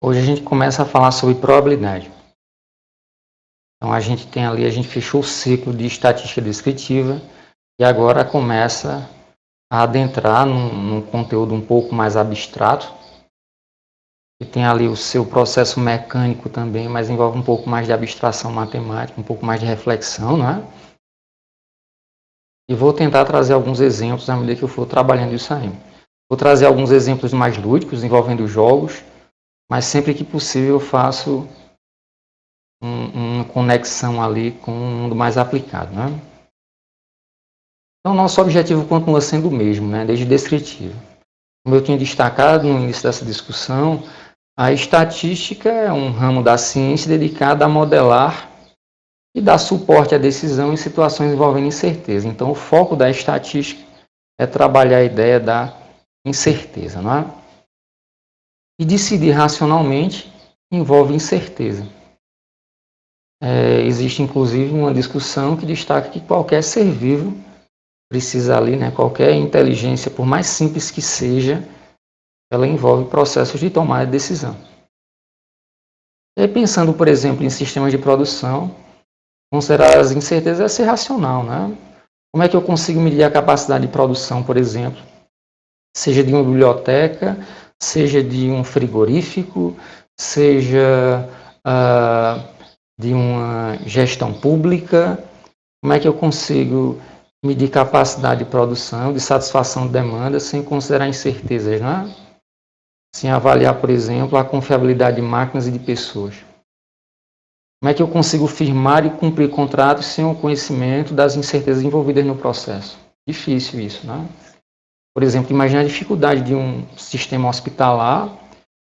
Hoje a gente começa a falar sobre probabilidade. Então a gente tem ali, a gente fechou o ciclo de estatística descritiva e agora começa a adentrar num conteúdo um pouco mais abstrato, que tem ali o seu processo mecânico também, mas envolve um pouco mais de abstração matemática, um pouco mais de reflexão, né? E vou tentar trazer alguns exemplos à medida que eu for trabalhando isso aí. Vou trazer alguns exemplos mais lúdicos, envolvendo jogos, mas sempre que possível eu faço uma conexão ali com um mundo mais aplicado, né? Então, nosso objetivo continua sendo o mesmo, né? Desde descritivo. Como eu tinha destacado no início dessa discussão, a estatística é um ramo da ciência dedicado a modelar e dar suporte à decisão em situações envolvendo incerteza. Então, o foco da estatística é trabalhar a ideia da incerteza, não é? E decidir racionalmente envolve incerteza. Existe, inclusive, uma discussão que destaca que qualquer ser vivo precisa ali, né, qualquer inteligência, por mais simples que seja, ela envolve processos de tomada de decisão. E aí, pensando, por exemplo, em sistemas de produção, considerar as incertezas é ser racional, né? Como é que eu consigo medir a capacidade de produção, por exemplo, seja de uma biblioteca, seja de um frigorífico, seja de uma gestão pública? Como é que eu consigo medir capacidade de produção, de satisfação de demanda, sem considerar incertezas, né? Sem avaliar, por exemplo, a confiabilidade de máquinas e de pessoas. Como é que eu consigo firmar e cumprir contratos sem o conhecimento das incertezas envolvidas no processo? Difícil isso, né? Por exemplo, imagine a dificuldade de um sistema hospitalar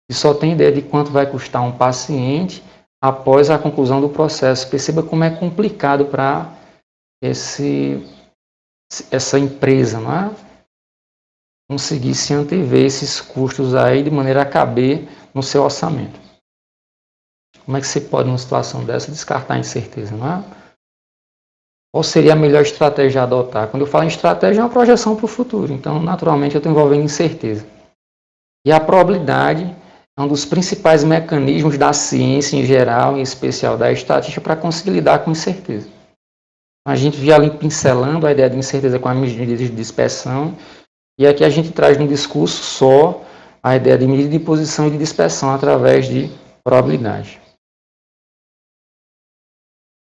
que só tem ideia de quanto vai custar um paciente após a conclusão do processo. Perceba como é complicado para essa empresa, não é? Conseguir se antever esses custos aí de maneira a caber no seu orçamento. Como é que você pode, numa situação dessa, descartar a incerteza, não é? Qual seria a melhor estratégia a adotar? Quando eu falo em estratégia, é uma projeção para o futuro. Então, naturalmente, eu estou envolvendo incerteza. E a probabilidade é um dos principais mecanismos da ciência em geral, em especial da estatística, para conseguir lidar com incerteza. A gente via ali pincelando a ideia de incerteza com as medidas de dispersão, e aqui a gente traz no discurso só a ideia de medida de posição e de dispersão através de probabilidade.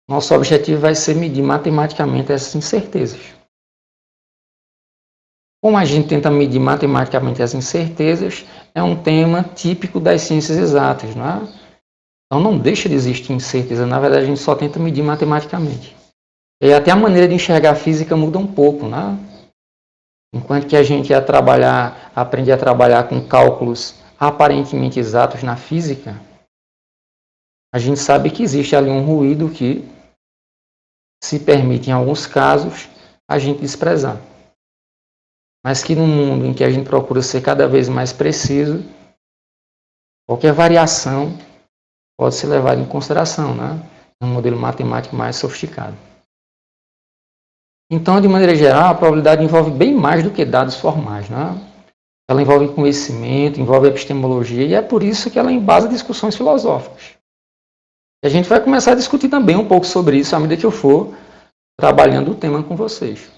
Nosso objetivo vai ser medir matematicamente essas incertezas. Como a gente tenta medir matematicamente as incertezas, é um tema típico das ciências exatas, não é? Então não deixa de existir incerteza, na verdade a gente só tenta medir matematicamente. E até a maneira de enxergar a física muda um pouco, né? Enquanto que a gente aprende a trabalhar com cálculos aparentemente exatos na física, a gente sabe que existe ali um ruído que se permite, em alguns casos, a gente desprezar. Mas que no mundo em que a gente procura ser cada vez mais preciso, qualquer variação pode ser levada em consideração, né? Um modelo matemático mais sofisticado. Então, de maneira geral, a probabilidade envolve bem mais do que dados formais, né? Ela envolve conhecimento, envolve epistemologia, e é por isso que ela embasa discussões filosóficas. E a gente vai começar a discutir também um pouco sobre isso à medida que eu for trabalhando o tema com vocês.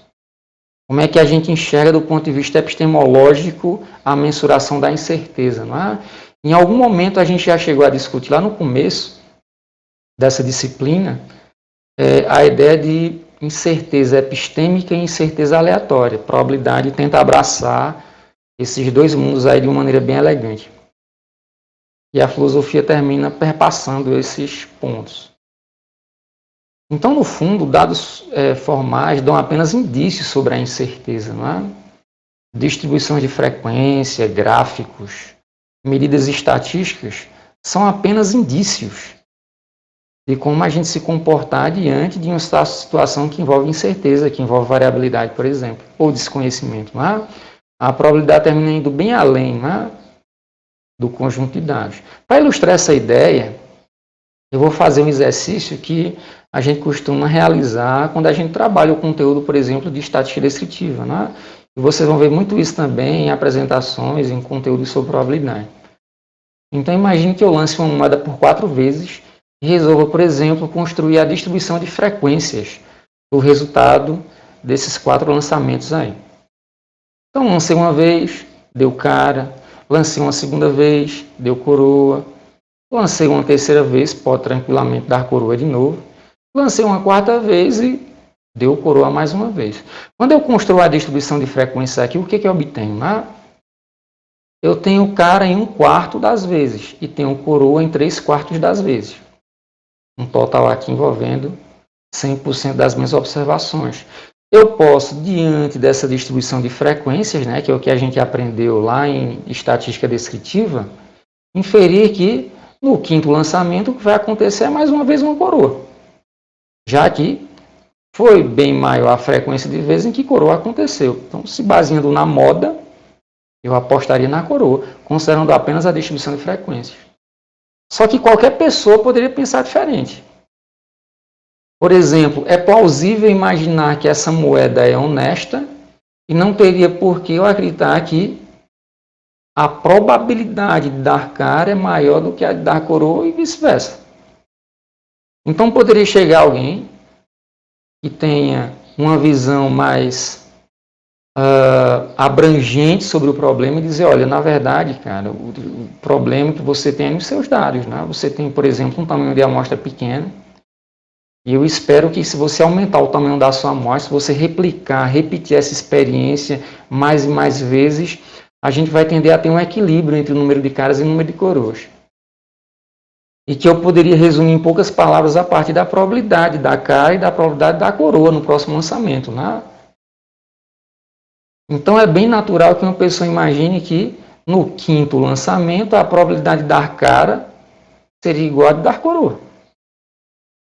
Como é que a gente enxerga do ponto de vista epistemológico a mensuração da incerteza, não é? Em algum momento a gente já chegou a discutir lá no começo dessa disciplina a ideia de incerteza epistêmica e incerteza aleatória. Probabilidade tenta abraçar esses dois mundos aí de uma maneira bem elegante. E a filosofia termina perpassando esses pontos. Então, no fundo, dados formais dão apenas indícios sobre a incerteza, não é? Distribuições de frequência, gráficos, medidas estatísticas são apenas indícios de como a gente se comportar diante de uma situação que envolve incerteza, que envolve variabilidade, por exemplo, ou desconhecimento. Não é? A probabilidade termina indo bem além, não é? Do conjunto de dados. Para ilustrar essa ideia, eu vou fazer um exercício que a gente costuma realizar quando a gente trabalha o conteúdo, por exemplo, de estatística descritiva, né? E vocês vão ver muito isso também em apresentações, em conteúdo sobre probabilidade. Então, imagine que eu lance uma moeda por 4 vezes e resolva, por exemplo, construir a distribuição de frequências do resultado desses 4 lançamentos aí. Então, lancei uma vez, deu cara, lancei uma segunda vez, deu coroa, lancei uma terceira vez, pode tranquilamente dar coroa de novo, lancei uma quarta vez e deu coroa mais uma vez. Quando eu construo a distribuição de frequências aqui, o que eu obtenho? Eu tenho cara em 1/4 das vezes e tenho coroa em 3/4 das vezes. Um total aqui envolvendo 100% das minhas observações. Eu posso, diante dessa distribuição de frequências, né, que é o que a gente aprendeu lá em estatística descritiva, inferir que no 5º lançamento o que vai acontecer é mais uma vez uma coroa. Já que foi bem maior a frequência de vezes em que coroa aconteceu. Então, se baseando na moda, eu apostaria na coroa, considerando apenas a distribuição de frequências. Só que qualquer pessoa poderia pensar diferente. Por exemplo, é plausível imaginar que essa moeda é honesta e não teria por que eu acreditar que a probabilidade de dar cara é maior do que a de dar coroa e vice-versa. Então poderia chegar alguém que tenha uma visão mais abrangente sobre o problema e dizer, olha, na verdade, cara, o problema que você tem é nos seus dados, né? Você tem, por exemplo, um tamanho de amostra pequeno, e eu espero que se você aumentar o tamanho da sua amostra, se você repetir essa experiência mais e mais vezes, a gente vai tender a ter um equilíbrio entre o número de caras e o número de coroas. E que eu poderia resumir em poucas palavras a partir da probabilidade da cara e da probabilidade da coroa no próximo lançamento, né? Então é bem natural que uma pessoa imagine que no 5º lançamento a probabilidade de dar cara seria igual a de dar coroa.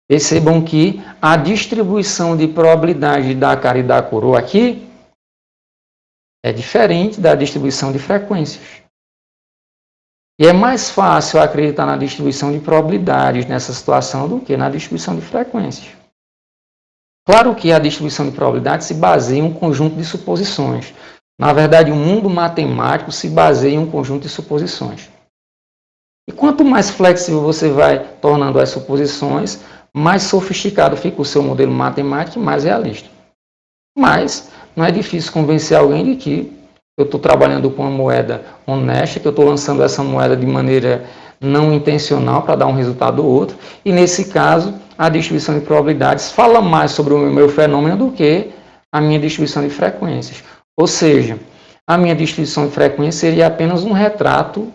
Percebam que a distribuição de probabilidade de dar cara e dar coroa aqui é diferente da distribuição de frequências. E é mais fácil acreditar na distribuição de probabilidades nessa situação do que na distribuição de frequências. Claro que a distribuição de probabilidades se baseia em um conjunto de suposições. Na verdade, o mundo matemático se baseia em um conjunto de suposições. E quanto mais flexível você vai tornando as suposições, mais sofisticado fica o seu modelo matemático e mais realista. Mas não é difícil convencer alguém de que eu estou trabalhando com uma moeda honesta, que eu estou lançando essa moeda de maneira não intencional para dar um resultado ou outro. E nesse caso, a distribuição de probabilidades fala mais sobre o meu fenômeno do que a minha distribuição de frequências. Ou seja, a minha distribuição de frequências seria apenas um retrato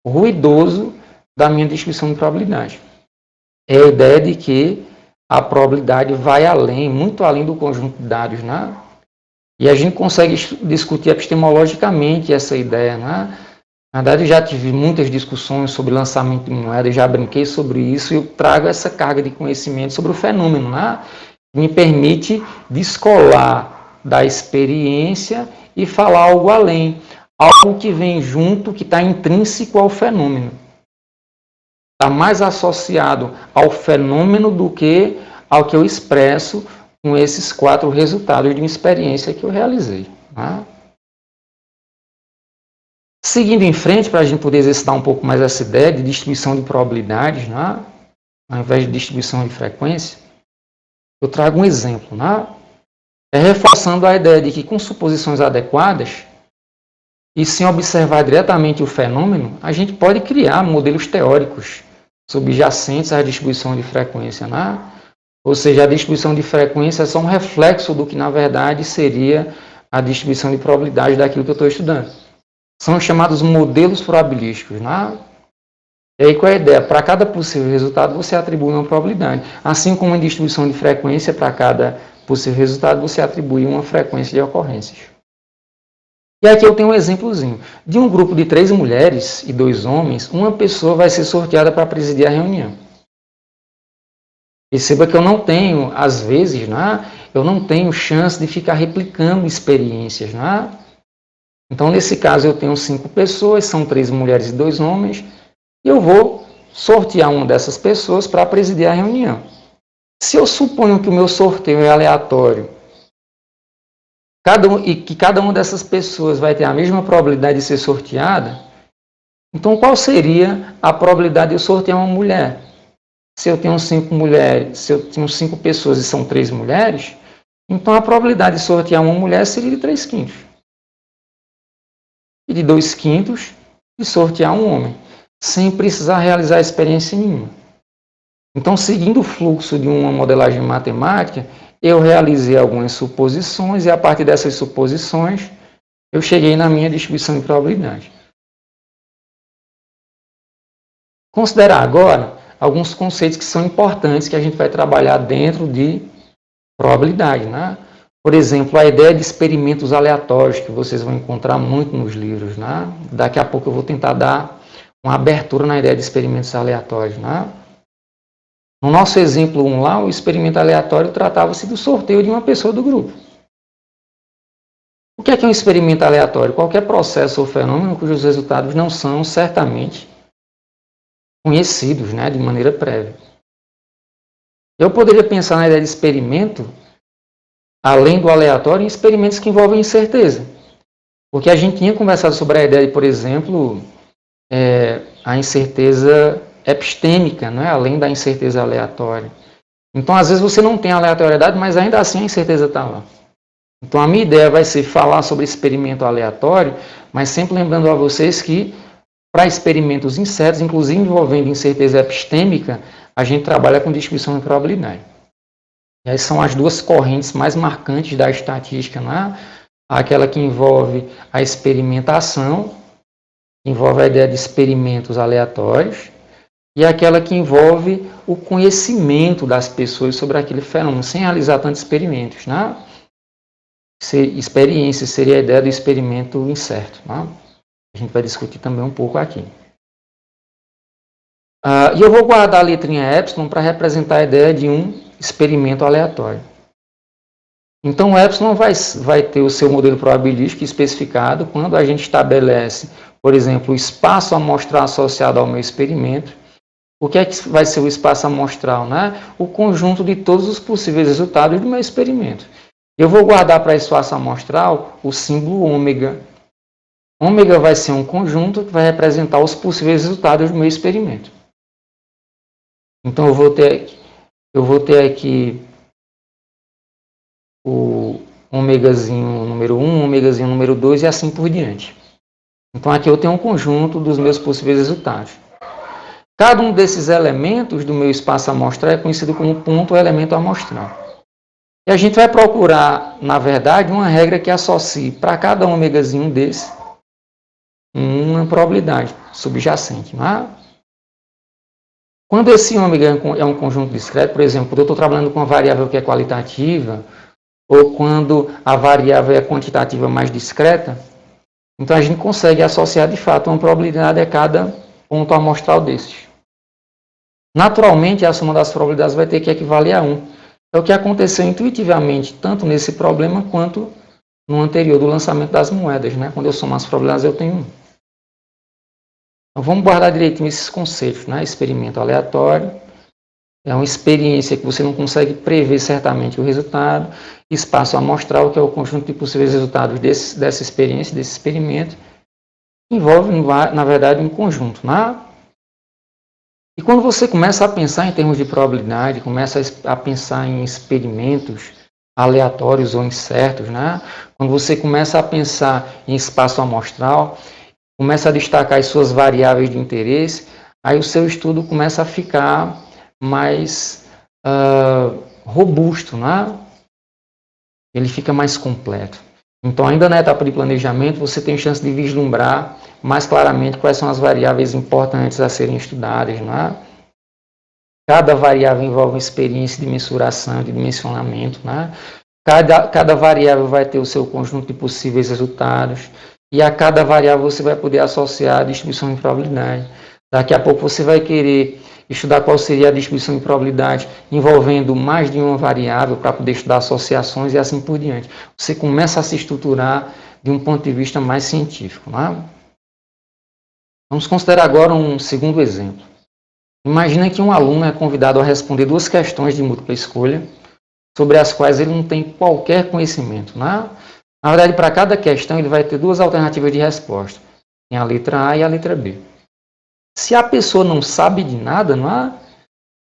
ruidoso da minha distribuição de probabilidade. É a ideia de que a probabilidade vai além, muito além do conjunto de dados, né? E a gente consegue discutir epistemologicamente essa ideia, né? Na verdade, eu já tive muitas discussões sobre lançamento de moeda, já brinquei sobre isso, e eu trago essa carga de conhecimento sobre o fenômeno, né? Que me permite descolar da experiência e falar algo além, algo que vem junto, que está intrínseco ao fenômeno. Está mais associado ao fenômeno do que ao que eu expresso com esses 4 resultados de uma experiência que eu realizei, né? Seguindo em frente, para a gente poder exercitar um pouco mais essa ideia de distribuição de probabilidades, né? Ao invés de distribuição de frequência, eu trago um exemplo, né? Reforçando a ideia de que com suposições adequadas e sem observar diretamente o fenômeno, a gente pode criar modelos teóricos subjacentes à distribuição de frequência, né? Ou seja, a distribuição de frequência é só um reflexo do que, na verdade, seria a distribuição de probabilidade daquilo que eu estou estudando. São chamados modelos probabilísticos, né? E aí qual é a ideia? Para cada possível resultado, você atribui uma probabilidade. Assim como em distribuição de frequência, para cada possível resultado, você atribui uma frequência de ocorrências. E aqui eu tenho um exemplozinho. De um grupo de 3 mulheres e 2 homens, uma pessoa vai ser sorteada para presidir a reunião. Perceba que eu não tenho, às vezes, né, eu não tenho chance de ficar replicando experiências, né? Então, nesse caso, eu tenho 5 pessoas, são 3 mulheres e 2 homens, e eu vou sortear uma dessas pessoas para presidir a reunião. Se eu suponho que o meu sorteio é aleatório, e que cada uma dessas pessoas vai ter a mesma probabilidade de ser sorteada, então qual seria a probabilidade de eu sortear uma mulher? Se eu tenho 5 mulheres, se eu tenho 5 pessoas e são 3 mulheres, então a probabilidade de sortear uma mulher seria de 3/5. E de 2/5 de sortear um homem, sem precisar realizar experiência nenhuma. Então, seguindo o fluxo de uma modelagem matemática, eu realizei algumas suposições e a partir dessas suposições eu cheguei na minha distribuição de probabilidade. Considerar agora alguns conceitos que são importantes que a gente vai trabalhar dentro de probabilidade, né? Por exemplo, a ideia de experimentos aleatórios, que vocês vão encontrar muito nos livros, né? Daqui a pouco eu vou tentar dar uma abertura na ideia de experimentos aleatórios, né? No nosso exemplo 1 lá, o experimento aleatório tratava-se do sorteio de uma pessoa do grupo. O que é um experimento aleatório? Qualquer processo ou fenômeno cujos resultados não são certamente conhecidos, né, de maneira prévia. Eu poderia pensar na ideia de experimento, além do aleatório, em experimentos que envolvem incerteza. Porque a gente tinha conversado sobre a ideia de, por exemplo, a incerteza epistêmica, não é? Além da incerteza aleatória. Então, às vezes, você não tem aleatoriedade, mas ainda assim a incerteza está lá. Então, a minha ideia vai ser falar sobre experimento aleatório, mas sempre lembrando a vocês que, para experimentos incertos, inclusive envolvendo incerteza epistêmica, a gente trabalha com distribuição de probabilidade. E aí são as duas correntes mais marcantes da estatística, né? Aquela que envolve a experimentação, que envolve a ideia de experimentos aleatórios, e aquela que envolve o conhecimento das pessoas sobre aquele fenômeno, sem realizar tantos experimentos, né? Experiência seria a ideia do experimento incerto, né? A gente vai discutir também um pouco aqui. E eu vou guardar a letrinha epsilon para representar a ideia de um experimento aleatório. Então, o epsilon vai ter o seu modelo probabilístico especificado quando a gente estabelece, por exemplo, o espaço amostral associado ao meu experimento. O que é que vai ser o espaço amostral? Né? O conjunto de todos os possíveis resultados do meu experimento. Eu vou guardar para esse espaço amostral o símbolo ômega. Ômega vai ser um conjunto que vai representar os possíveis resultados do meu experimento. Então, eu vou ter aqui o ômegazinho número 1, ômegazinho número 2 e assim por diante. Então, aqui eu tenho um conjunto dos meus possíveis resultados. Cada um desses elementos do meu espaço amostral é conhecido como ponto ou elemento amostral. E a gente vai procurar, na verdade, uma regra que associe para cada ômegazinho desse uma probabilidade subjacente. Não é? Quando esse ômega é um conjunto discreto, por exemplo, quando eu estou trabalhando com uma variável que é qualitativa, ou quando a variável é quantitativa mais discreta, então a gente consegue associar de fato uma probabilidade a cada ponto amostral desses. Naturalmente, a soma das probabilidades vai ter que equivaler a 1. É o que aconteceu intuitivamente, tanto nesse problema quanto no anterior do lançamento das moedas. Né? Quando eu somo as probabilidades, eu tenho 1. Então, vamos guardar direitinho esses conceitos. Né? Experimento aleatório é uma experiência que você não consegue prever certamente o resultado. Espaço amostral, que é o conjunto de possíveis resultados dessa experiência, desse experimento, envolve, na verdade, um conjunto. Né? E quando você começa a pensar em termos de probabilidade, começa a pensar em experimentos aleatórios ou incertos, né? Quando você começa a pensar em espaço amostral, começa a destacar as suas variáveis de interesse, aí o seu estudo começa a ficar mais robusto, né? Ele fica mais completo. Então, ainda na etapa de planejamento, você tem chance de vislumbrar mais claramente quais são as variáveis importantes a serem estudadas. Né? Cada variável envolve uma experiência de mensuração, de dimensionamento. Né? Cada variável vai ter o seu conjunto de possíveis resultados. E a cada variável você vai poder associar a distribuição de probabilidade. Daqui a pouco você vai querer estudar qual seria a distribuição de probabilidade envolvendo mais de uma variável para poder estudar associações e assim por diante. Você começa a se estruturar de um ponto de vista mais científico. Né? Vamos considerar agora um segundo exemplo. Imagina que um aluno é convidado a responder 2 questões de múltipla escolha, sobre as quais ele não tem qualquer conhecimento. Na verdade, para cada questão, ele vai ter 2 alternativas de resposta. Tem a letra A e a letra B. Se a pessoa não sabe de nada,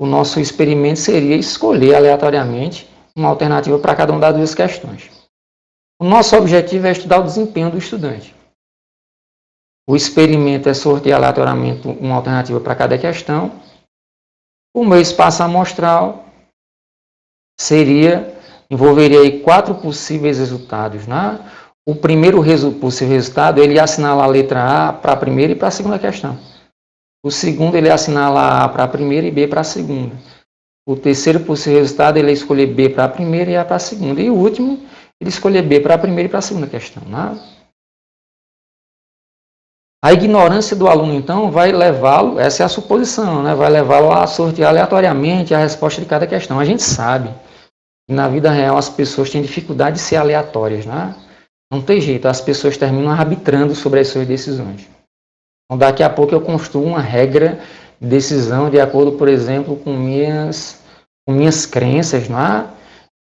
o nosso experimento seria escolher aleatoriamente uma alternativa para cada uma das 2 questões. O nosso objetivo é estudar o desempenho do estudante. O experimento é sortear aleatoriamente uma alternativa para cada questão. O meu espaço amostral envolveria aí 4 possíveis resultados. O primeiro possível resultado, ele assinala a letra A para a primeira e para a segunda questão. O segundo, ele assinala A para a primeira e B para a segunda. O terceiro possível resultado, ele escolher B para a primeira e A para a segunda. E o último, ele escolher B para a primeira e para a segunda questão. A ignorância do aluno, então, vai levá-lo, essa é a suposição, vai levá-lo a sortear aleatoriamente a resposta de cada questão. A gente sabe que na vida real as pessoas têm dificuldade de ser aleatórias. Não tem jeito, as pessoas terminam arbitrando sobre as suas decisões. Então, daqui a pouco eu construo uma regra de decisão de acordo, por exemplo, com minhas crenças.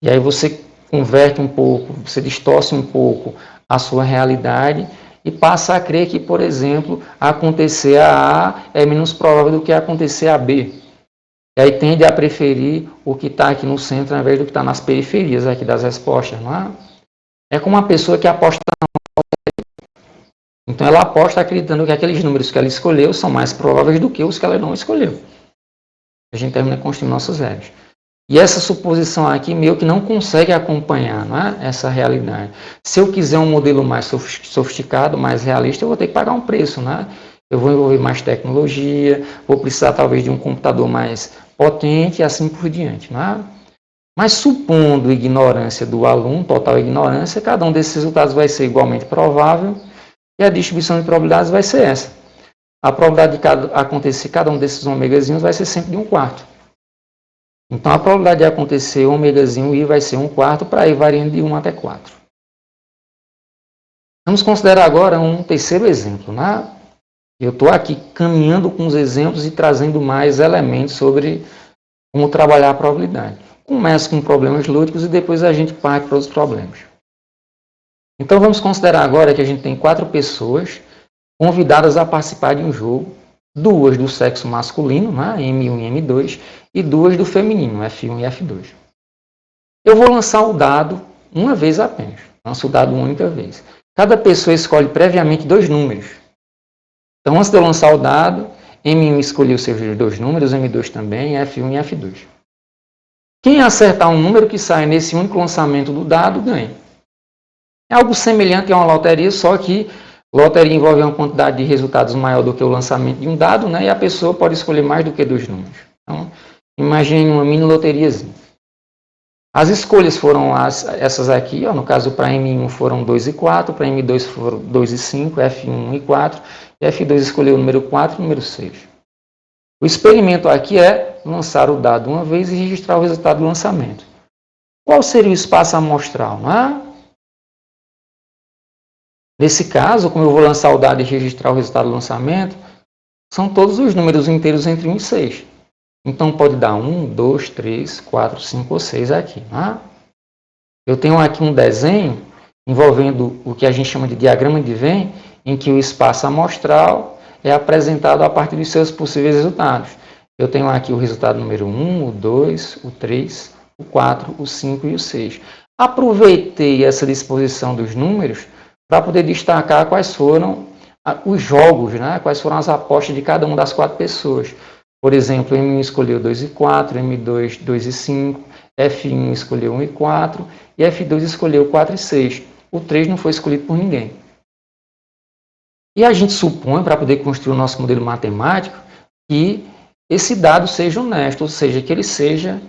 E aí você converte um pouco, você distorce um pouco a sua realidade e passa a crer que, por exemplo, acontecer a A é menos provável do que acontecer a B. E aí tende a preferir o que está aqui no centro ao invés do que está nas periferias aqui das respostas. É como uma pessoa que aposta na loteria. Então ela aposta acreditando que aqueles números que ela escolheu são mais prováveis do que os que ela não escolheu. A gente termina construindo nossas regras. E essa suposição aqui meio que não consegue acompanhar essa realidade. Se eu quiser um modelo mais sofisticado, mais realista, eu vou ter que pagar um preço. Eu vou envolver mais tecnologia, vou precisar talvez de um computador mais potente e assim por diante. Mas supondo ignorância do aluno, total ignorância, cada um desses resultados vai ser igualmente provável e a distribuição de probabilidades vai ser essa. A probabilidade de acontecer cada um desses ômegazinhos vai ser sempre de 1/4. Então, a probabilidade de acontecer ômegazinho I vai ser 1/4 para I variando de 1 até 4. Vamos considerar agora um terceiro exemplo. Eu estou aqui caminhando com os exemplos e trazendo mais elementos sobre como trabalhar a probabilidade. Começo com problemas lúdicos e depois a gente parte para os problemas. Então, vamos considerar agora que a gente tem 4 pessoas convidadas a participar de um jogo. 2 do sexo masculino, M1 e M2, e 2 do feminino, F1 e F2. Eu vou lançar o dado uma vez apenas. Lanço o dado uma única vez. Cada pessoa escolhe previamente 2 números. Então, antes de eu lançar o dado, M1 escolheu seus 2 números, M2 também, F1 e F2. Quem acertar um número que sai nesse único lançamento do dado, ganha. É algo semelhante a uma loteria, só que loteria envolve uma quantidade de resultados maior do que o lançamento de um dado, e a pessoa pode escolher mais do que 2 números. Então, imagine uma mini loteriazinha. As escolhas foram essas aqui, no caso para M1 foram 2 e 4, para M2 foram 2 e 5, F1 e 4, e F2 escolheu o número 4 e o número 6. O experimento aqui é lançar o dado uma vez e registrar o resultado do lançamento. Qual seria o espaço amostral? Nesse caso, como eu vou lançar o dado e registrar o resultado do lançamento, são todos os números inteiros entre 1 e 6. Então, pode dar 1, 2, 3, 4, 5 ou 6 aqui. Eu tenho aqui um desenho envolvendo o que a gente chama de diagrama de Venn, em que o espaço amostral é apresentado a partir dos seus possíveis resultados. Eu tenho aqui o resultado número 1, o 2, o 3, o 4, o 5 e o 6. Aproveitei essa disposição dos números para poder destacar quais foram os jogos, quais foram as apostas de cada uma das 4 pessoas. Por exemplo, M1 escolheu 2 e 4, M2 2 e 5, F1 escolheu 1 e 4 e F2 escolheu 4 e 6. O 3 não foi escolhido por ninguém. E a gente supõe, para poder construir o nosso modelo matemático, que esse dado seja honesto, ou seja, que ele seja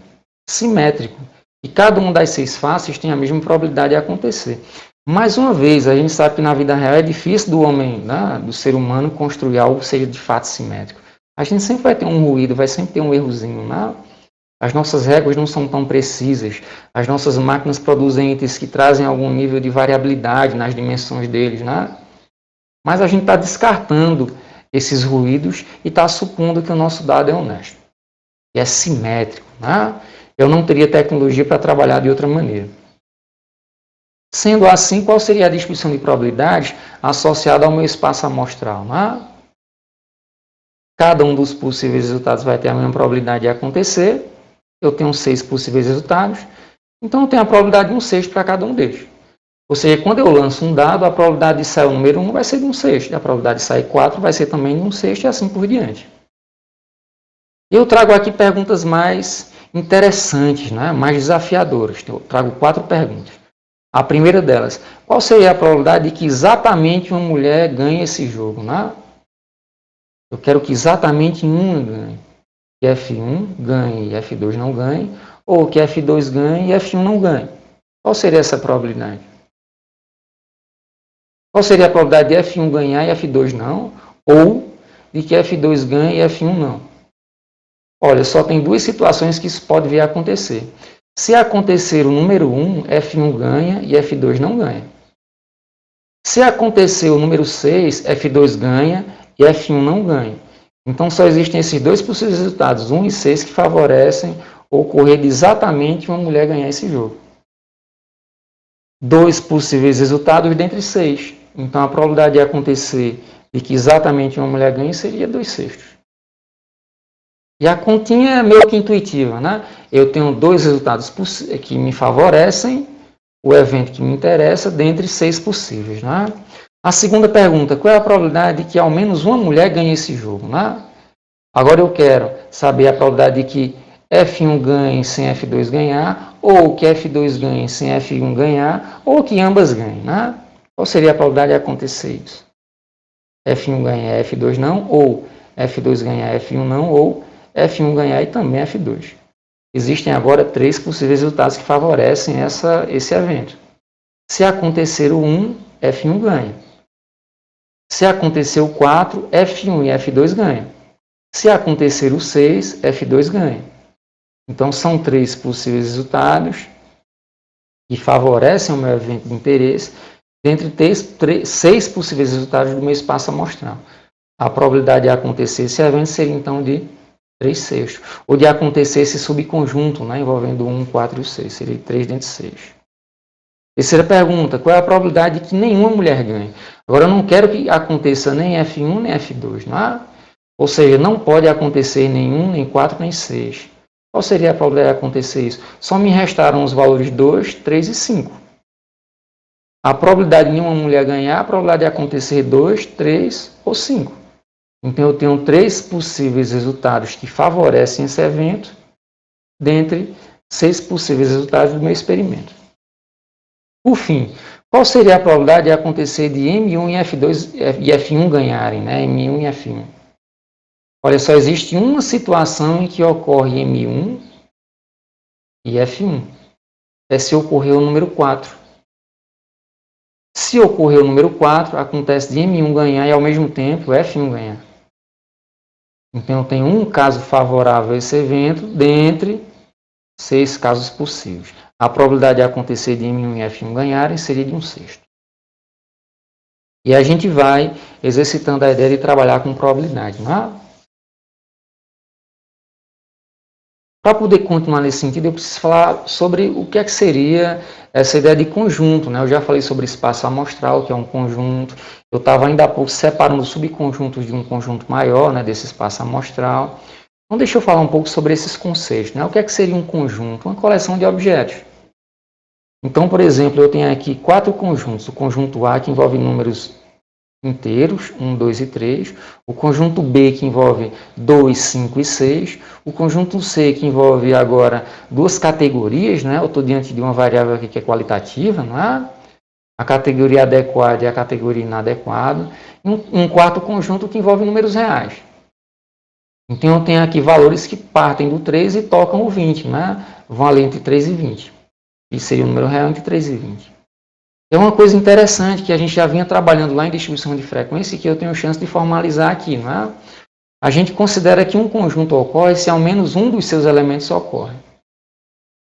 simétrico. E cada uma das 6 faces tem a mesma probabilidade de acontecer. Mais uma vez, a gente sabe que na vida real é difícil do homem, do ser humano, construir algo que seja de fato simétrico. A gente sempre vai ter um ruído, vai sempre ter um errozinho. As nossas réguas não são tão precisas. As nossas máquinas produzem itens que trazem algum nível de variabilidade nas dimensões deles. Mas a gente está descartando esses ruídos e está supondo que o nosso dado é honesto. É simétrico, né? Eu não teria tecnologia para trabalhar de outra maneira. Sendo assim, qual seria a distribuição de probabilidades associada ao meu espaço amostral? Né? Cada um dos possíveis resultados vai ter a mesma probabilidade de acontecer. Eu tenho 6 possíveis resultados, então eu tenho a probabilidade de 1/6 para cada um deles. Ou seja, quando eu lanço um dado, a probabilidade de sair o número 1 vai ser de 1/6, a probabilidade de sair 4 vai ser também de 1/6 e assim por diante. Eu trago aqui perguntas mais interessantes, né? Mais desafiadoras. Eu trago 4 perguntas. A primeira delas, qual seria a probabilidade de que exatamente uma mulher ganhe esse jogo? Né? Eu quero que exatamente uma ganhe. Que F1 ganhe e F2 não ganhe, ou que F2 ganhe e F1 não ganhe. Qual seria essa probabilidade? Qual seria a probabilidade de F1 ganhar e F2 não? Ou de que F2 ganhe e F1 não? Olha, só tem 2 situações que isso pode vir a acontecer. Se acontecer o número 1, F1 ganha e F2 não ganha. Se acontecer o número 6, F2 ganha e F1 não ganha. Então só existem esses 2 possíveis resultados, 1 e 6, que favorecem o ocorrer de exatamente uma mulher ganhar esse jogo. 2 possíveis resultados dentre 6. Então a probabilidade de acontecer de que exatamente uma mulher ganhe seria 2/6. E a continha é meio que intuitiva, né? Eu tenho 2 resultados que me favorecem, o evento que me interessa, dentre 6 possíveis, né? A segunda pergunta, qual é a probabilidade de que ao menos uma mulher ganhe esse jogo, né? Agora eu quero saber a probabilidade de que F1 ganhe sem F2 ganhar, ou que F2 ganhe sem F1 ganhar, ou que ambas ganhem, né? Qual seria a probabilidade de acontecer isso? F1 ganhar F2 não, ou F2 ganhar F1 não, ou F1 ganhar e também F2. Existem agora 3 possíveis resultados que favorecem esse evento. Se acontecer o 1, F1 ganha. Se acontecer o 4, F1 e F2 ganham. Se acontecer o 6, F2 ganha. Então, são 3 possíveis resultados que favorecem o meu evento de interesse, dentre 6 possíveis resultados do meu espaço amostral. A probabilidade de acontecer esse evento seria, então, de 3/6. Ou de acontecer esse subconjunto, né, envolvendo 1, 4 e o 6. Seria 3 dentre 6. Terceira pergunta, qual é a probabilidade de que nenhuma mulher ganhe? Agora, eu não quero que aconteça nem F1 nem F2, não é? Ou seja, não pode acontecer nenhum, nem 4, nem 6. Qual seria a probabilidade de acontecer isso? Só me restaram os valores 2, 3 e 5. A probabilidade de nenhuma mulher ganhar, a probabilidade de acontecer 2, 3 ou 5. Então, eu tenho 3 possíveis resultados que favorecem esse evento, dentre 6 possíveis resultados do meu experimento. Por fim, qual seria a probabilidade de acontecer de M1 e F2 e F1 ganharem, né? M1 e F1? Olha, só existe uma situação em que ocorre M1 e F1. É se ocorrer o número 4. Se ocorrer o número 4, acontece de M1 ganhar e ao mesmo tempo F1 ganhar. Então, eu tenho um caso favorável a esse evento dentre 6 casos possíveis. A probabilidade de acontecer de M1 e F1 ganharem seria de 1/6. E a gente vai exercitando a ideia de trabalhar com probabilidade, não é? Para poder continuar nesse sentido, eu preciso falar sobre o que é que seria essa ideia de conjunto, né? Eu já falei sobre espaço amostral, que é um conjunto. Eu estava ainda há pouco separando subconjuntos de um conjunto maior, né, desse espaço amostral. Então, deixa eu falar um pouco sobre esses conceitos, né? O que é que seria um conjunto? Uma coleção de objetos. Então, por exemplo, eu tenho aqui 4 conjuntos. O conjunto A, que envolve números inteiros, 1, 2 e 3. O conjunto B, que envolve 2, 5 e 6. O conjunto C, que envolve agora 2 categorias, né? Eu estou diante de uma variável aqui que é qualitativa, não é? A categoria adequada e a categoria inadequada. E um quarto conjunto que envolve números reais. Então, eu tenho aqui valores que partem do 3 e tocam o 20, né? Vão ali entre 3 e 20. E seria o número real entre 3 e 20. É uma coisa interessante que a gente já vinha trabalhando lá em distribuição de frequência e que eu tenho chance de formalizar aqui, não é? A gente considera que um conjunto ocorre se ao menos um dos seus elementos ocorre.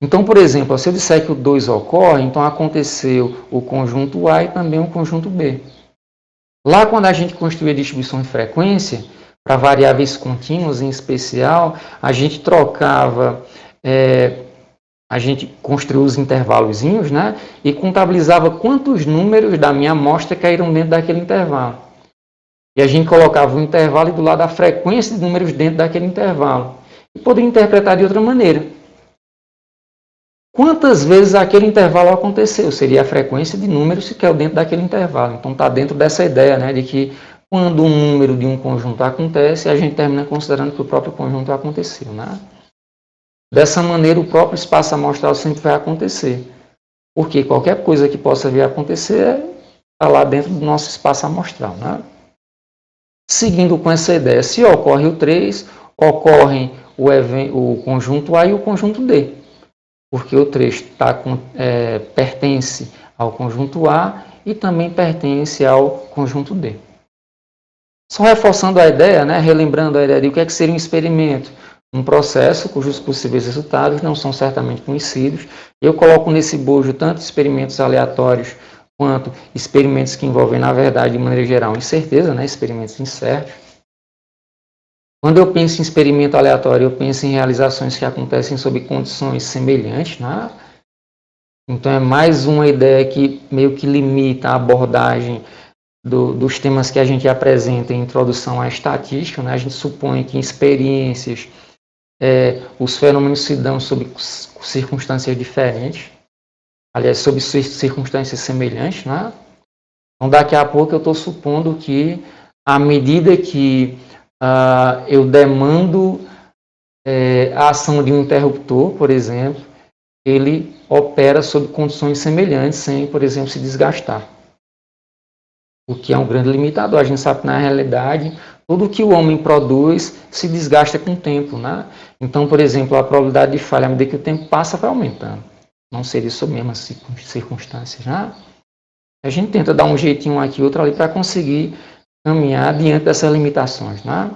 Então, por exemplo, se eu disser que o 2 ocorre, então aconteceu o conjunto A e também o conjunto B. Lá, quando a gente construía a distribuição de frequência, para variáveis contínuas em especial, a gente trocava, a gente construiu os intervalozinhos, né? E contabilizava quantos números da minha amostra caíram dentro daquele intervalo. E a gente colocava o intervalo e do lado a frequência de números dentro daquele intervalo. E poderia interpretar de outra maneira. Quantas vezes aquele intervalo aconteceu? Seria a frequência de números que caiu dentro daquele intervalo. Então está dentro dessa ideia, né, de que quando um número de um conjunto acontece, a gente termina considerando que o próprio conjunto aconteceu. Né? Dessa maneira, o próprio espaço amostral sempre vai acontecer. Porque qualquer coisa que possa vir a acontecer está lá dentro do nosso espaço amostral. Né? Seguindo com essa ideia, se ocorre o 3, ocorrem o conjunto A e o conjunto D. Porque o 3 pertence ao conjunto A e também pertence ao conjunto D. Só reforçando a ideia, né, relembrando a ideia de o que é que seria um experimento. Um processo cujos possíveis resultados não são certamente conhecidos. Eu coloco nesse bojo tanto experimentos aleatórios quanto experimentos que envolvem, na verdade, de maneira geral, incerteza, né, experimentos incertos. Quando eu penso em experimento aleatório, eu penso em realizações que acontecem sob condições semelhantes, né? Então é mais uma ideia que meio que limita a abordagem dos temas que a gente apresenta em introdução à estatística, né? A gente supõe que em experiências os fenômenos se dão sob circunstâncias diferentes, aliás, sob circunstâncias semelhantes, né? Então daqui a pouco eu estou supondo que à medida que eu demando a ação de um interruptor, por exemplo, ele opera sob condições semelhantes, sem, por exemplo, se desgastar. O que é um grande limitador. A gente sabe que, na realidade, tudo que o homem produz se desgasta com o tempo. Né? Então, por exemplo, a probabilidade de falha, à medida que o tempo passa, vai aumentando. Não seria isso mesmo as circunstâncias. Né? A gente tenta dar um jeitinho aqui, outro ali, para conseguir caminhar diante dessas limitações. Né?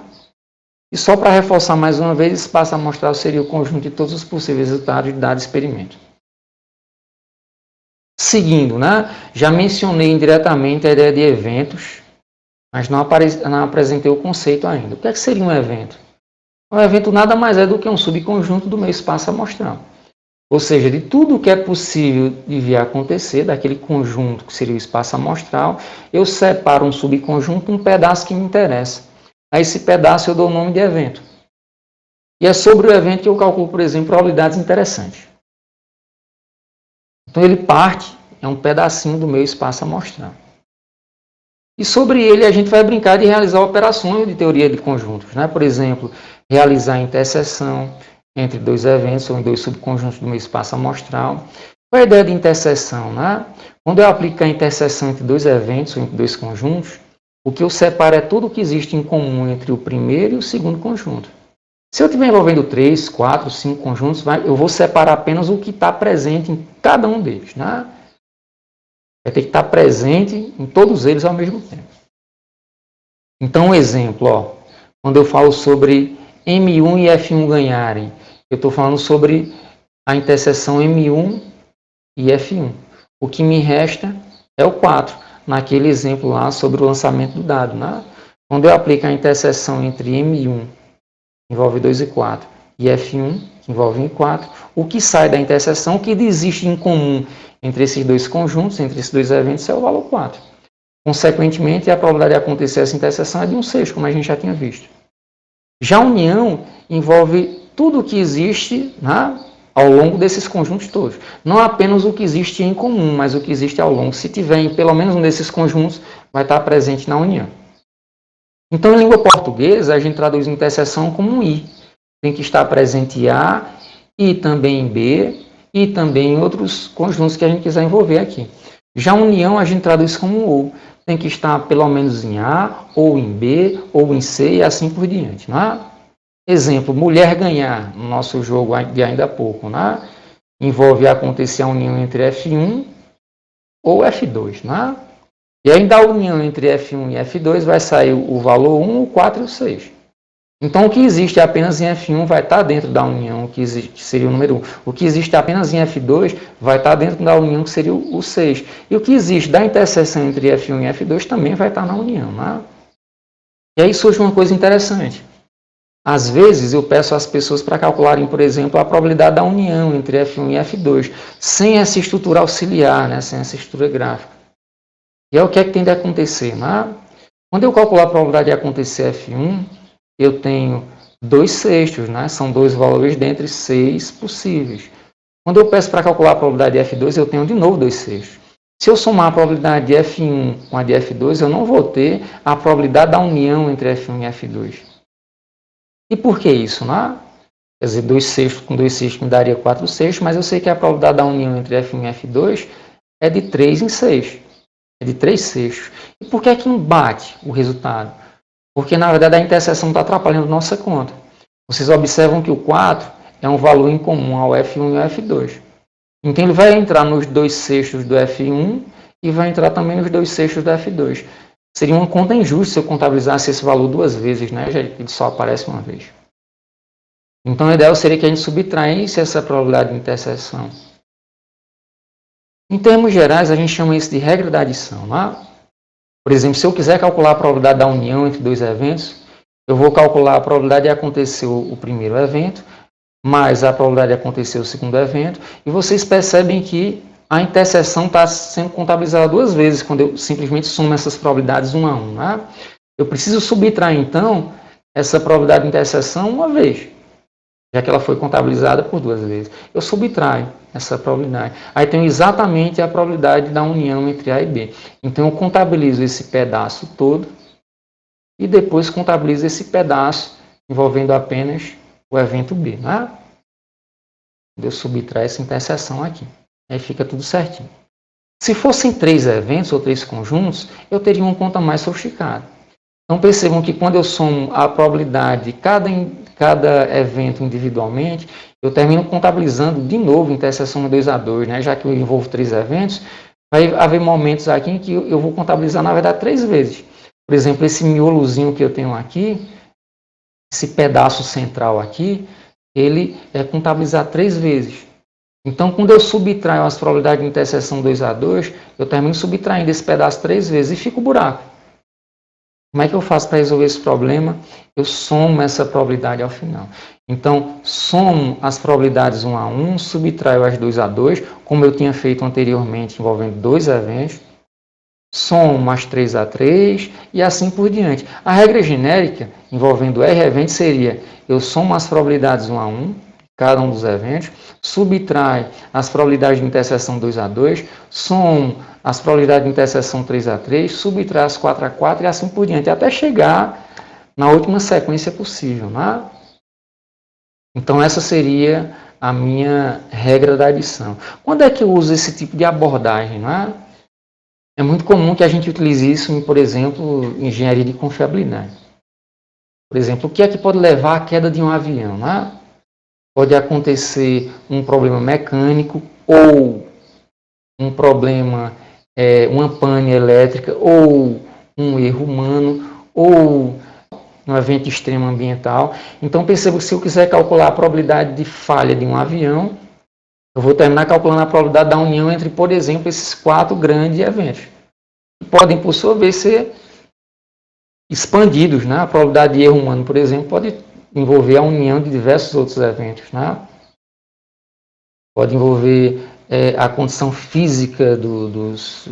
E só para reforçar mais uma vez, espaço amostral seria o conjunto de todos os possíveis resultados de dado experimento. Seguindo, né? Já mencionei indiretamente a ideia de eventos, mas não apresentei o conceito ainda. O que é que seria um evento? Um evento nada mais é do que um subconjunto do meu espaço amostral. Ou seja, de tudo que é possível de vir a acontecer, daquele conjunto que seria o espaço amostral, eu separo um subconjunto, um pedaço que me interessa. A esse pedaço eu dou o nome de evento. E é sobre o evento que eu calculo, por exemplo, probabilidades interessantes. Então ele parte, é um pedacinho do meu espaço amostral. E sobre ele a gente vai brincar de realizar operações de teoria de conjuntos. Né? Por exemplo, realizar a interseção entre dois eventos ou em dois subconjuntos do meu espaço amostral. Qual é a ideia de interseção? Né? Quando eu aplico a interseção entre dois eventos ou entre dois conjuntos, o que eu separo é tudo o que existe em comum entre o primeiro e o segundo conjunto. Se eu estiver envolvendo 3, 4, 5 conjuntos, eu vou separar apenas o que está presente em cada um deles. Né? Vai ter que estar presente em todos eles ao mesmo tempo. Então, um exemplo, quando eu falo sobre M1 e F1 ganharem, eu estou falando sobre a interseção M1 e F1. O que me resta é o 4, naquele exemplo lá sobre o lançamento do dado. Né? Quando eu aplico a interseção entre M1, que envolve 2 e 4, e F1, que envolve 1 e 4, o que sai da interseção, o que existe em comum entre esses dois conjuntos, entre esses dois eventos, é o valor 4. Consequentemente, a probabilidade de acontecer essa interseção é de 1/6, como a gente já tinha visto. Já a união envolve tudo o que existe, né, ao longo desses conjuntos todos. Não apenas o que existe em comum, mas o que existe ao longo. Se tiver em pelo menos um desses conjuntos, vai estar presente na união. Então, em língua portuguesa, a gente traduz interseção como um I. Tem que estar presente em A, e também em B, e também em outros conjuntos que a gente quiser envolver aqui. Já a união a gente traduz como ou. Tem que estar pelo menos em A, ou em B, ou em C, e assim por diante. Né? Exemplo, mulher ganhar, no nosso jogo de ainda há pouco. Né? Envolve acontecer a união entre F1 ou F2. Né? E ainda a união entre F1 e F2 vai sair o valor 1, o 4 e o 6. Então, o que existe apenas em F1 vai estar dentro da união, que seria o número 1. O que existe apenas em F2 vai estar dentro da união, que seria o 6. E o que existe da interseção entre F1 e F2 também vai estar na união. Né? E aí surge uma coisa interessante. Às vezes, eu peço às pessoas para calcularem, por exemplo, a probabilidade da união entre F1 e F2, sem essa estrutura auxiliar, né? Sem essa estrutura gráfica. E é o que é que tem de acontecer. Né? Quando eu calcular a probabilidade de acontecer F1, eu tenho 2/6, né? São dois valores dentre 6 possíveis. Quando eu peço para calcular a probabilidade de F2, eu tenho de novo 2/6. Se eu somar a probabilidade de F1 com a de F2, eu não vou ter a probabilidade da união entre F1 e F2. E por que isso? Né? Quer dizer, 2/6 com 2/6 me daria 4/6, mas eu sei que a probabilidade da união entre F1 e F2 é de 3 em 6. É de 3/6. E por que é que embate o resultado? Porque, na verdade, a interseção está atrapalhando nossa conta. Vocês observam que o 4 é um valor incomum ao F1 e ao F2. Então, ele vai entrar nos 2/6 do F1 e vai entrar também nos 2/6 do F2. Seria uma conta injusta se eu contabilizasse esse valor duas vezes, né? Já que ele só aparece uma vez. Então, o ideal seria que a gente subtraísse essa probabilidade de interseção. Em termos gerais, a gente chama isso de regra da adição. Né? Por exemplo, se eu quiser calcular a probabilidade da união entre dois eventos, eu vou calcular a probabilidade de acontecer o primeiro evento, mais a probabilidade de acontecer o segundo evento, e vocês percebem que a interseção está sendo contabilizada duas vezes, quando eu simplesmente somo essas probabilidades um a um. Né? Eu preciso subtrair, então, essa probabilidade de interseção uma vez, já que ela foi contabilizada por duas vezes. Eu subtraio essa probabilidade. Aí tenho exatamente a probabilidade da união entre A e B. Então, eu contabilizo esse pedaço todo e depois contabilizo esse pedaço envolvendo apenas o evento B. Né? Eu subtraio essa interseção aqui. Aí fica tudo certinho. Se fossem 3 eventos ou 3 conjuntos, eu teria uma conta mais sofisticada. Então, percebam que quando eu somo a probabilidade de cada evento individualmente, eu termino contabilizando de novo interseção 2 a 2, né? Já que eu envolvo 3 eventos, vai haver momentos aqui em que eu vou contabilizar, na verdade, 3 vezes. Por exemplo, esse miolozinho que eu tenho aqui, esse pedaço central aqui, ele é contabilizar 3 vezes. Então, quando eu subtraio as probabilidades de interseção 2 a 2, eu termino subtraindo esse pedaço 3 vezes e fica o buraco. Como é que eu faço para resolver esse problema? Eu somo essa probabilidade ao final. Então, somo as probabilidades 1 a 1, subtraio as 2 a 2, como eu tinha feito anteriormente, envolvendo 2 eventos, somo as 3 a 3 e assim por diante. A regra genérica, envolvendo R eventos, seria: eu somo as probabilidades 1 a 1, cada um dos eventos, subtrai as probabilidades de interseção 2 a 2, somo as probabilidades de interseção 3 a 3, subtrai as 4 a 4 e assim por diante, até chegar na última sequência possível. Né? Então, essa seria a minha regra da adição. Quando é que eu uso esse tipo de abordagem? Né? É muito comum que a gente utilize isso em, por exemplo, engenharia de confiabilidade. Por exemplo, o que é que pode levar à queda de um avião? Né? Pode acontecer um problema mecânico ou um problema, uma pane elétrica ou um erro humano ou um evento extremo ambiental. Então, perceba que se eu quiser calcular a probabilidade de falha de um avião, eu vou terminar calculando a probabilidade da união entre, por exemplo, esses 4 grandes eventos. Podem, por sua vez, ser expandidos. Né? A probabilidade de erro humano, por exemplo, pode envolver a união de diversos outros eventos. Né? Pode envolver a condição física dos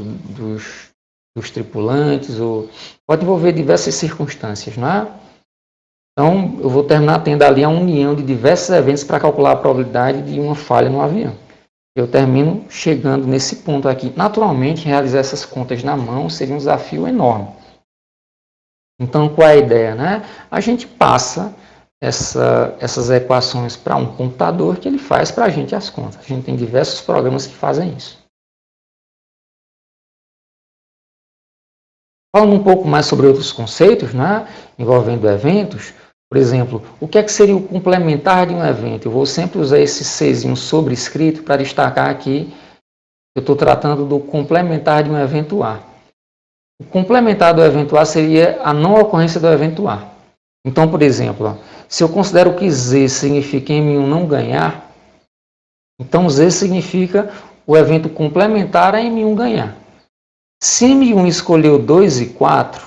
tripulantes, ou pode envolver diversas circunstâncias. Né? Então, eu vou terminar tendo ali a união de diversos eventos para calcular a probabilidade de uma falha no avião. Eu termino chegando nesse ponto aqui. Naturalmente, realizar essas contas na mão seria um desafio enorme. Então, qual é a ideia? Né? A gente passa essas equações para um computador que ele faz para a gente as contas. A gente tem diversos programas que fazem isso. Falando um pouco mais sobre outros conceitos, né, envolvendo eventos, por exemplo, o que seria o complementar de um evento? Eu vou sempre usar esse Czinho sobrescrito para destacar aqui que eu estou tratando do complementar de um evento A. O complementar do evento A seria a não ocorrência do evento A. Então, por exemplo, ó, se eu considero que Z significa M1 não ganhar, então Z significa o evento complementar a M1 ganhar. Se M1 escolheu 2 e 4,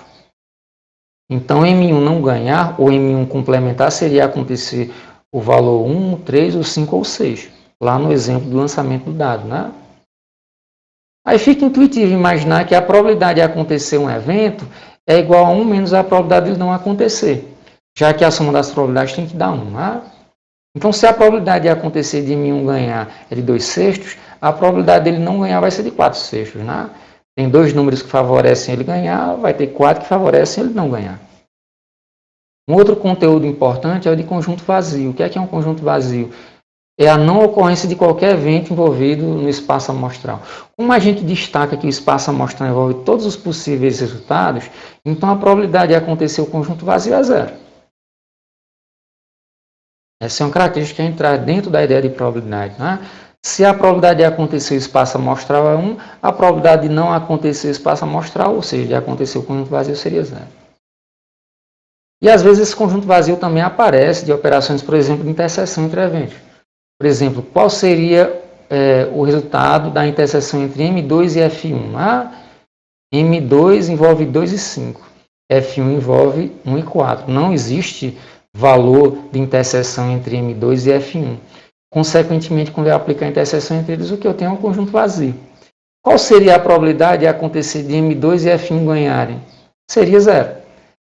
então M1 não ganhar, ou M1 complementar, seria acontecer o valor 1, 3, ou 5 ou 6, lá no exemplo do lançamento do dado, né? Aí fica intuitivo imaginar que a probabilidade de acontecer um evento é igual a 1 menos a probabilidade de ele não acontecer, já que a soma das probabilidades tem que dar 1. Né? Então, se a probabilidade de acontecer de M1 ganhar é de 2/6, a probabilidade dele não ganhar vai ser de 4/6. Né? Tem dois números que favorecem ele ganhar, vai ter 4 que favorecem ele não ganhar. Um outro conteúdo importante é o de conjunto vazio. O que é um conjunto vazio? É a não ocorrência de qualquer evento envolvido no espaço amostral. Como a gente destaca que o espaço amostral envolve todos os possíveis resultados, então a probabilidade de acontecer o conjunto vazio é zero. Essa é uma característica que entra dentro da ideia de probabilidade. Né? Se a probabilidade de acontecer o espaço amostral é 1, a probabilidade de não acontecer o espaço amostral, ou seja, de acontecer o conjunto vazio, seria zero. E às vezes esse conjunto vazio também aparece de operações, por exemplo, de interseção entre eventos. Por exemplo, qual seria o resultado da interseção entre M2 e F1? M2 envolve 2 e 5, F1 envolve 1 e 4. Não existe valor de interseção entre M2 e F1. Consequentemente, quando eu aplicar a interseção entre eles, o que eu tenho é um conjunto vazio. Qual seria a probabilidade de acontecer de M2 e F1 ganharem? Seria zero.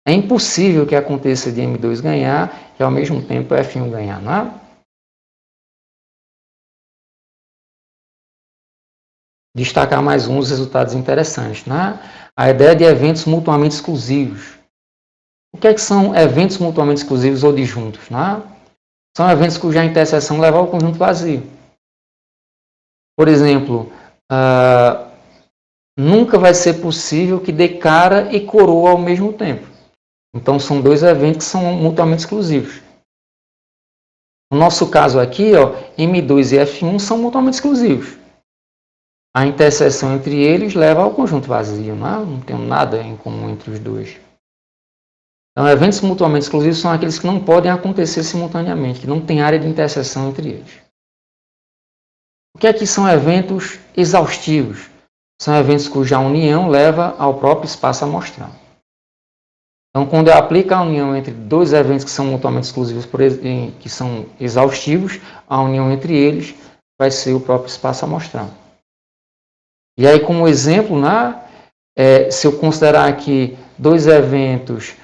É impossível que aconteça de M2 ganhar e ao mesmo tempo F1 ganhar, não é? Destacar mais uns resultados interessantes, né? A ideia de eventos mutuamente exclusivos. O que são eventos mutuamente exclusivos ou disjuntos? Né? São eventos cuja interseção leva ao conjunto vazio. Por exemplo, nunca vai ser possível que dê cara e coroa ao mesmo tempo. Então, são dois eventos que são mutuamente exclusivos. No nosso caso aqui, ó, M2 e F1 são mutuamente exclusivos. A interseção entre eles leva ao conjunto vazio, não tem nada em comum entre os dois. Então, eventos mutuamente exclusivos são aqueles que não podem acontecer simultaneamente, que não tem área de interseção entre eles. O que aqui são eventos exaustivos? São eventos cuja união leva ao próprio espaço amostral. Então, quando eu aplico a união entre dois eventos que são mutuamente exclusivos, que são exaustivos, a união entre eles vai ser o próprio espaço amostral. E aí, como exemplo, se eu considerar aqui dois eventos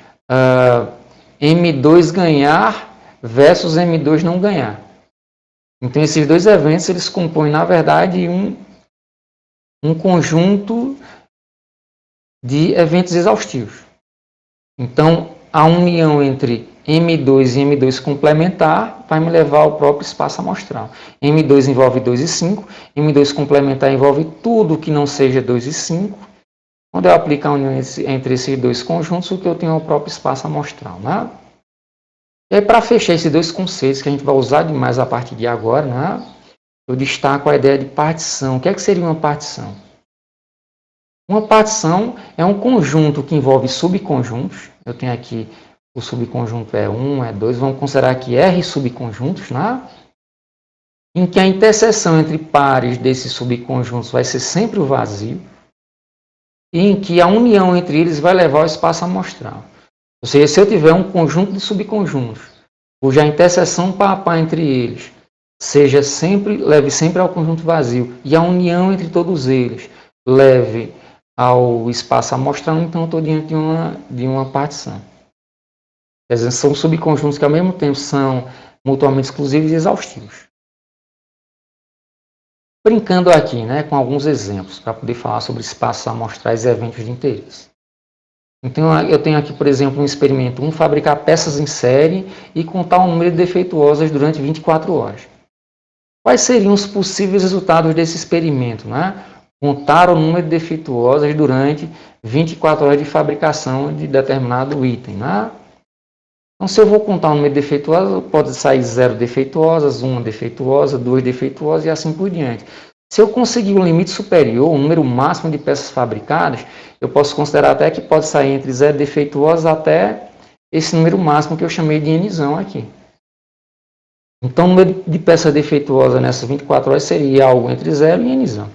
M2 ganhar versus M2 não ganhar. Então, esses dois eventos eles compõem, na verdade, um conjunto de eventos exaustivos. Então, a união entre M2 e M2 complementar vai me levar ao próprio espaço amostral. M2 envolve 2 e 5, M2 complementar envolve tudo que não seja 2 e 5. Quando eu aplico a união entre esses dois conjuntos, o que eu tenho é o próprio espaço amostral. Né? E aí, para fechar esses dois conceitos que a gente vai usar demais a partir de agora, eu destaco a ideia de partição. O que seria uma partição? Uma partição é um conjunto que envolve subconjuntos. Eu tenho aqui o subconjunto E1, E2, vamos considerar aqui R subconjuntos, em que a interseção entre pares desses subconjuntos vai ser sempre o vazio, e em que a união entre eles vai levar ao espaço amostral. Ou seja, se eu tiver um conjunto de subconjuntos, cuja interseção par entre eles leve sempre ao conjunto vazio, e a união entre todos eles leve ao espaço amostral, então eu estou diante de uma partição. Quer dizer, são subconjuntos que ao mesmo tempo são mutuamente exclusivos e exaustivos. Brincando aqui com alguns exemplos, para poder falar sobre espaços amostrais e eventos de interesse. Então, eu tenho aqui, por exemplo, um experimento 1, fabricar peças em série e contar o número de defeituosas durante 24 horas. Quais seriam os possíveis resultados desse experimento? Contar o número de defeituosas durante 24 horas de fabricação de determinado item. Então, se eu vou contar o número de defeituosas, pode sair 0 defeituosas, 1 defeituosa, 2 defeituosas e assim por diante. Se eu conseguir um limite superior, um número máximo de peças fabricadas, eu posso considerar até que pode sair entre 0 defeituosas até esse número máximo que eu chamei de Nzão aqui. Então, o número de peças defeituosas nessas 24 horas seria algo entre 0 e Nzão.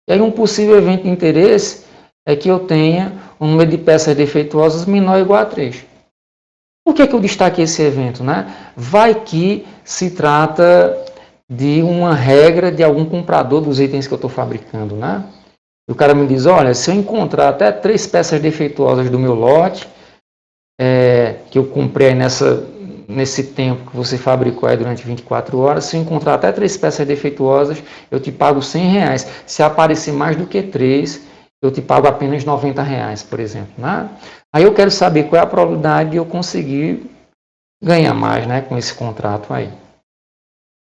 E aí, um possível evento de interesse é que eu tenha um número de peças defeituosas menor ou igual a 3. Por que eu destaquei esse evento, né? Vai que se trata de uma regra de algum comprador dos itens que eu estou fabricando, né? E o cara me diz, olha, se eu encontrar até 3 peças defeituosas do meu lote, que eu comprei nesse tempo que você fabricou aí durante 24 horas, se eu encontrar até 3 peças defeituosas, eu te pago R$100. Se aparecer mais do que 3, eu te pago apenas R$90, por exemplo, né? Aí eu quero saber qual é a probabilidade de eu conseguir ganhar mais, né, com esse contrato aí.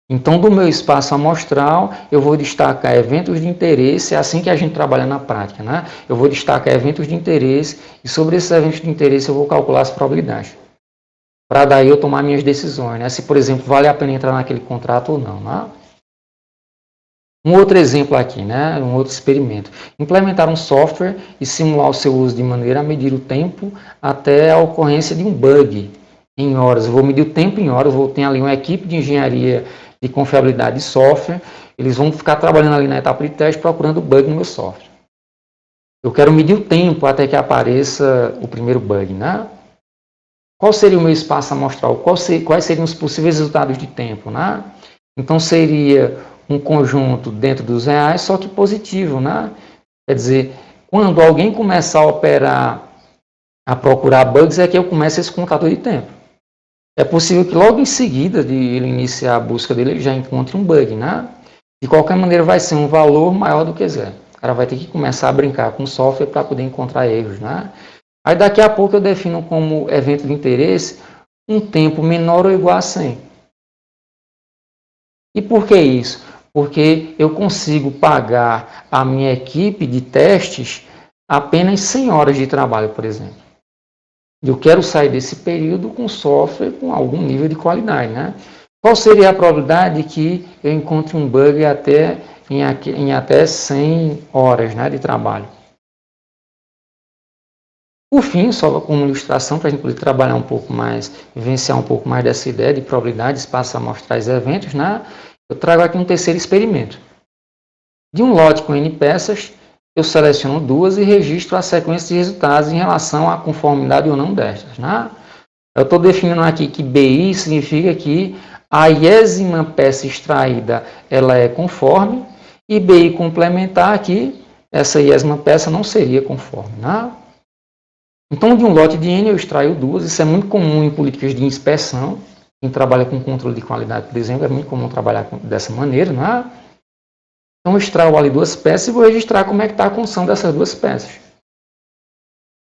Então, do meu espaço amostral, eu vou destacar eventos de interesse, é assim que a gente trabalha na prática, né? Eu vou destacar eventos de interesse e sobre esses eventos de interesse eu vou calcular as probabilidades. Para daí eu tomar minhas decisões, né? Se, por exemplo, vale a pena entrar naquele contrato ou não, né? Um outro exemplo aqui, né? Um outro experimento. Implementar um software e simular o seu uso de maneira a medir o tempo até a ocorrência de um bug em horas. Eu vou medir o tempo em horas, vou ter ali uma equipe de engenharia de confiabilidade de software, eles vão ficar trabalhando ali na etapa de teste procurando bug no meu software. Eu quero medir o tempo até que apareça o primeiro bug, né? Qual seria o meu espaço amostral? Quais seriam os possíveis resultados de tempo, né? Então seria um conjunto dentro dos reais, só que positivo, né? Quer dizer, quando alguém começar a operar, a procurar bugs, é que eu começo esse contador de tempo. É possível que logo em seguida de ele iniciar a busca dele, ele já encontre um bug, né? De qualquer maneira, vai ser um valor maior do que 0. O cara vai ter que começar a brincar com o software para poder encontrar erros, né? Aí daqui a pouco eu defino como evento de interesse um tempo menor ou igual a 100. E por que isso? Porque eu consigo pagar a minha equipe de testes apenas 100 horas de trabalho, por exemplo. Eu quero sair desse período com software com algum nível de qualidade, né? Qual seria a probabilidade de que eu encontre um bug em até 100 horas, né, de trabalho? Por fim, só como ilustração, para a gente poder trabalhar um pouco mais, vivenciar um pouco mais dessa ideia de probabilidade, espaços amostrais e eventos, né? Eu trago aqui um terceiro experimento. De um lote com N peças, eu seleciono 2 e registro a sequência de resultados em relação à conformidade ou não destas, né? Eu estou definindo aqui que BI significa que a iésima peça extraída ela é conforme e BI complementar aqui, essa iésima peça não seria conforme, né? Então, de um lote de N eu extraio 2, isso é muito comum em políticas de inspeção. Quem trabalha com controle de qualidade, por exemplo, é muito comum trabalhar dessa maneira, né? Então, eu extraio ali 2 peças e vou registrar como é que está a condição dessas 2 peças.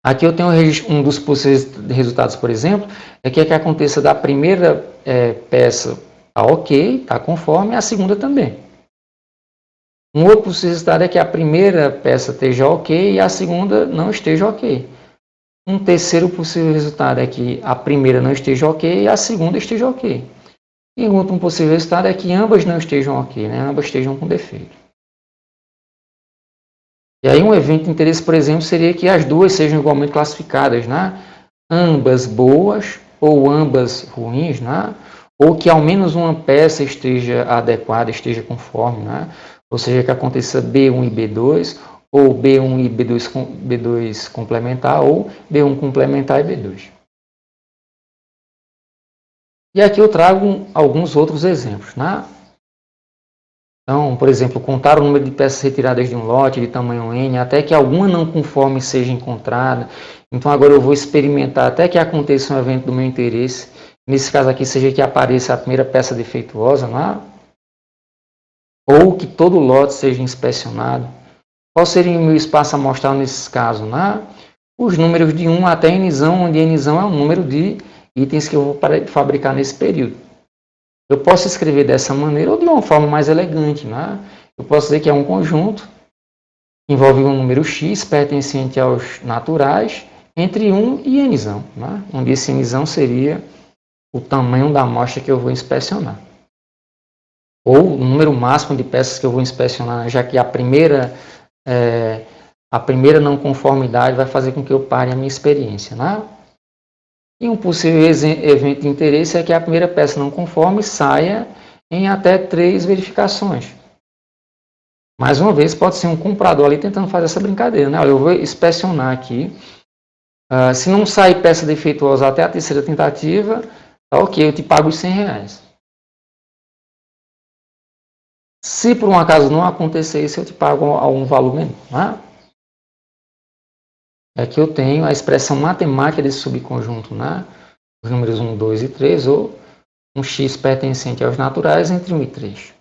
Aqui eu tenho um dos possíveis resultados, por exemplo, é que aconteça da primeira peça está ok, está conforme, e a segunda também. Um outro possível resultado é que a primeira peça esteja ok e a segunda não esteja ok. Um terceiro possível resultado é que a primeira não esteja ok e a segunda esteja ok. E um possível resultado é que ambas não estejam ok, né? Ambas estejam com defeito. E aí um evento de interesse, por exemplo, seria que as duas sejam igualmente classificadas, né? Ambas boas ou ambas ruins, né? Ou que ao menos uma peça esteja adequada, esteja conforme, né? Ou seja, que aconteça B1 e B2, ou B1 e B2 complementar, ou B1 complementar e B2. E aqui eu trago alguns outros exemplos, né? Então, por exemplo, contar o número de peças retiradas de um lote de tamanho N, até que alguma não conforme seja encontrada. Então, agora eu vou experimentar até que aconteça um evento do meu interesse. Nesse caso aqui, seja que apareça a primeira peça defeituosa, né? Ou que todo lote seja inspecionado. Qual seria o meu espaço amostral nesses casos, né? Os números de 1 até Nzão, onde Nzão é o número de itens que eu vou fabricar nesse período. Eu posso escrever dessa maneira ou de uma forma mais elegante, né? Eu posso dizer que é um conjunto que envolve um número x pertencente aos naturais entre 1 e Nzão, né? Onde esse Nzão seria o tamanho da amostra que eu vou inspecionar. Ou o número máximo de peças que eu vou inspecionar, já que a primeira não conformidade vai fazer com que eu pare a minha experiência, né? E um possível evento de interesse é que a primeira peça não conforme saia em até 3 verificações. Mais uma vez, pode ser um comprador ali tentando fazer essa brincadeira, né? Olha, eu vou inspecionar aqui. Se não sair peça defeituosa até a terceira tentativa, tá ok, eu te pago os R$100. Se por um acaso não acontecer isso, eu te pago algum valor menor. Né? É que eu tenho a expressão matemática desse subconjunto, né? Os números 1, 2 e 3, ou um x pertencente aos naturais entre 1 e 3.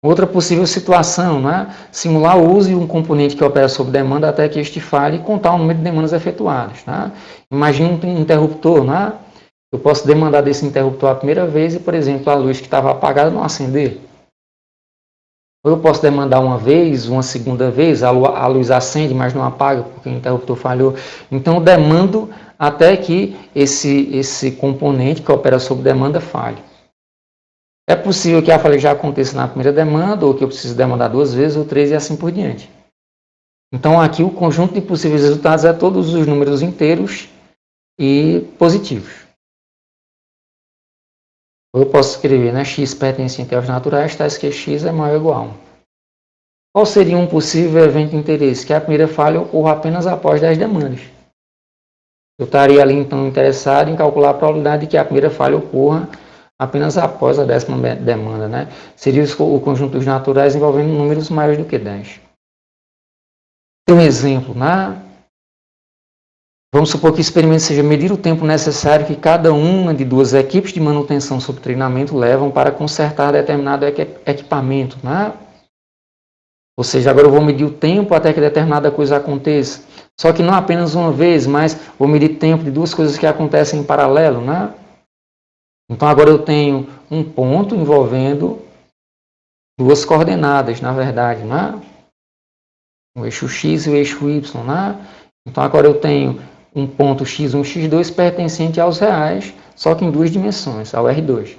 Outra possível situação, né? Simular o uso de um componente que opera sob demanda até que este falhe e contar o número de demandas efetuadas. Né? Imagine um interruptor, né? Eu posso demandar desse interruptor a primeira vez e, por exemplo, a luz que estava apagada não acender. Ou eu posso demandar uma vez, uma segunda vez, a luz acende, mas não apaga porque o interruptor falhou. Então, eu demando até que esse componente que opera sob demanda falhe. É possível que a falha já aconteça na primeira demanda, ou que eu precise demandar 2 vezes, ou 3 e assim por diante. Então, aqui o conjunto de possíveis resultados é todos os números inteiros e positivos. Ou eu posso escrever, né, x pertencente aos naturais, tais que x é maior ou igual a 1. Qual seria um possível evento de interesse? Que a primeira falha ocorra apenas após 10 demandas. Eu estaria ali, então, interessado em calcular a probabilidade de que a primeira falha ocorra apenas após a 10ª demanda. Né? Seria o conjunto dos naturais envolvendo números maiores do que 10. Tem um exemplo, né? Vamos supor que o experimento seja medir o tempo necessário que cada uma de 2 equipes de manutenção sob treinamento levam para consertar determinado equipamento. Né? Ou seja, agora eu vou medir o tempo até que determinada coisa aconteça. Só que não apenas uma vez, mas vou medir tempo de 2 coisas que acontecem em paralelo. Né? Então agora eu tenho um ponto envolvendo 2 coordenadas, na verdade. Né? O eixo x e o eixo y. Né? Então agora eu tenho um ponto x1 e x2 pertencente aos reais, só que em 2 dimensões, ao R2.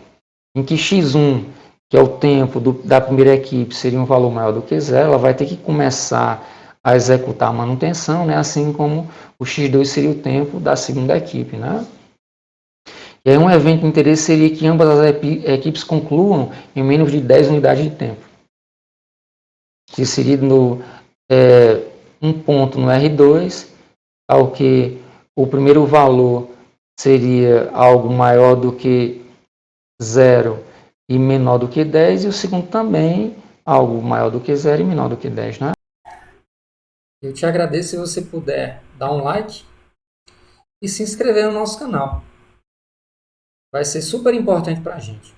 Em que x1, que é o tempo da primeira equipe, seria um valor maior do que 0, ela vai ter que começar a executar a manutenção, né? Assim como o x2 seria o tempo da segunda equipe. Né? E aí um evento de interesse seria que ambas as equipes concluam em menos de 10 unidades de tempo. Que seria um ponto no R2, ao que o primeiro valor seria algo maior do que 0 e menor do que 10, e o segundo também algo maior do que 0 e menor do que 10. Né? Eu te agradeço se você puder dar um like e se inscrever no nosso canal. Vai ser super importante para a gente.